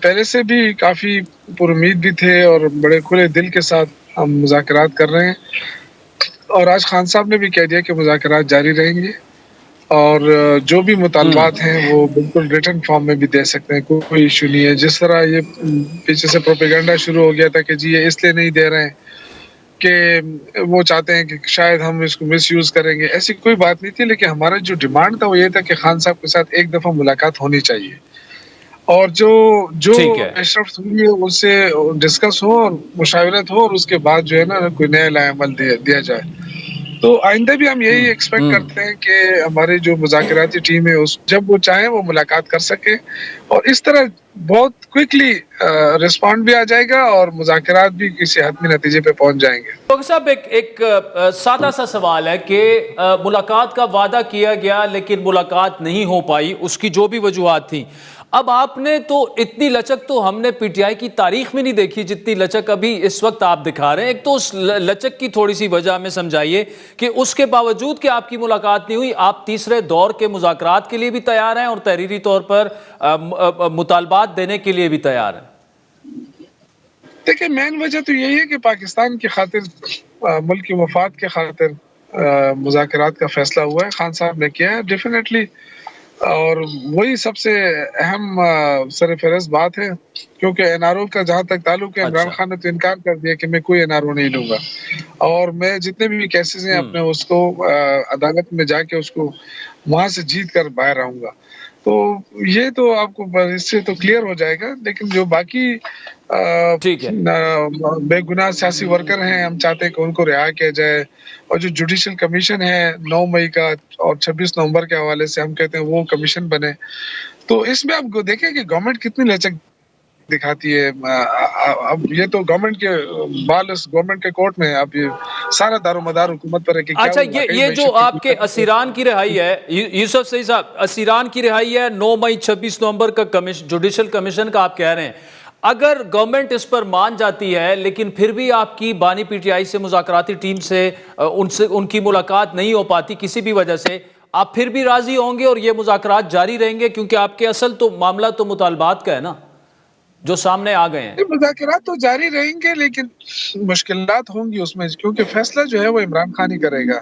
پہلے سے بھی کافی پرامید بھی تھے اور بڑے کھلے دل کے ساتھ ہم مذاکرات کر رہے ہیں، اور آج خان صاحب نے بھی کہہ دیا کہ مذاکرات جاری رہیں گے، اور جو بھی مطالبات ہیں وہ بالکل ریٹن فارم میں بھی دے سکتے ہیں، کوئی ایشو نہیں ہے۔ جس طرح یہ پیچھے سے پروپیگنڈا شروع ہو گیا تھا کہ جی یہ اس لیے نہیں دے رہے ہیں کہ وہ چاہتے ہیں کہ شاید ہم اس کو مس یوز کریں گے، ایسی کوئی بات نہیں تھی، لیکن ہمارا جو ڈیمانڈ تھا وہ یہ تھا کہ خان صاحب کے ساتھ ایک دفعہ ملاقات ہونی چاہیے، اور جو ٹھیک ہے۔ پیشرفت ہوئی ہے اس سے ڈسکس ہو اور مشاورت ہو، اور اس کے بعد جو ہے نا کوئی نیا لائحہ عمل دیا جائے۔ تو آئندہ بھی ہم یہی ایکسپیکٹ کرتے ہیں کہ ہماری جو مذاکراتی ٹیم ہے جب وہ چاہیں وہ ملاقات کر سکے، اور اس طرح بہت کوئکلی رسپانڈ بھی آ جائے گا اور مذاکرات بھی کسی حتمی نتیجے پہ پہنچ جائیں گے۔ ڈاکٹر صاحب ایک سادہ سا سوال ہے کہ ملاقات کا وعدہ کیا گیا لیکن ملاقات نہیں ہو پائی، اس کی جو بھی وجوہات تھیں۔ اب آپ نے تو اتنی لچک تو ہم نے پی ٹی آئی کی تاریخ میں نہیں دیکھی جتنی لچک ابھی اس وقت آپ دکھا رہے ہیں۔ ایک تو اس لچک کی تھوڑی سی وجہ ہمیں سمجھائیے کہ اس کے باوجود کہ آپ کی ملاقات نہیں ہوئی، آپ تیسرے دور کے مذاکرات کے لیے بھی تیار ہیں اور تحریری طور پر مطالبات دینے کے لیے بھی تیار ہیں۔ دیکھیں مین وجہ تو یہی ہے کہ پاکستان کی خاطر، ملک کی مفاد کے خاطر مذاکرات کا فیصلہ ہوا ہے، خان صاحب نے کیا ہے ڈیفینیٹلی، اور وہی سب سے اہم سر فہرست بات ہے، کیونکہ این آر او کا جہاں تک تعلق ہے، عمران اچھا خان نے تو انکار کر دیا کہ میں کوئی این آر او نہیں لوں گا، اور میں جتنے بھی کیسز ہیں اپنے اس کو عدالت میں جا کے اس کو وہاں سے جیت کر باہر آؤں گا۔ تو یہ تو آپ کو اس سے تو کلیئر ہو جائے گا، لیکن جو باقی ٹھیک ہے۔ بے گناہ سیاسی ورکر ہیں، ہم چاہتے ہیں کہ ان کو رہا کیا جائے، اور جو جوڈیشل کمیشن ہے 9 مئی کا اور 26 نومبر کے حوالے سے ہم کہتے ہیں وہ کمیشن بنے۔ تو اس میں آپ دیکھیں کہ گورنمنٹ کتنی لچک دکھاتی ہے۔ اب یہ تو گورنمنٹ کے گورنمنٹ کے کورٹ میں ہے، اب یہ سارا دار و مدار حکومت پر ہے کہ کیا اچھا وہ واقعی یہ جو معیشت کی آپ کے اسیران کی رہائی ہے، یوسف سعید صاحب، اسیران کی رہائی ہے 9 مئی 26 نومبر کا جوڈیشل کمیشن کا آپ کہہ رہے ہیں، اگر گورنمنٹ اس پر مان جاتی ہے لیکن پھر بھی آپ کی بانی پی ٹی آئی سے مذاکراتی ٹیم سے ان کی ملاقات نہیں ہو پاتی کسی بھی وجہ سے، آپ پھر بھی راضی ہوں گے اور یہ مذاکرات جاری رہیں گے؟ کیونکہ آپ کے اصل تو معاملہ تو مطالبات کا ہے نا جو سامنے آ گئے ہیں۔ مذاکرات تو جاری رہیں گے، لیکن مشکلات ہوں گی اس میں، کیونکہ فیصلہ جو ہے وہ عمران خان ہی کرے گا۔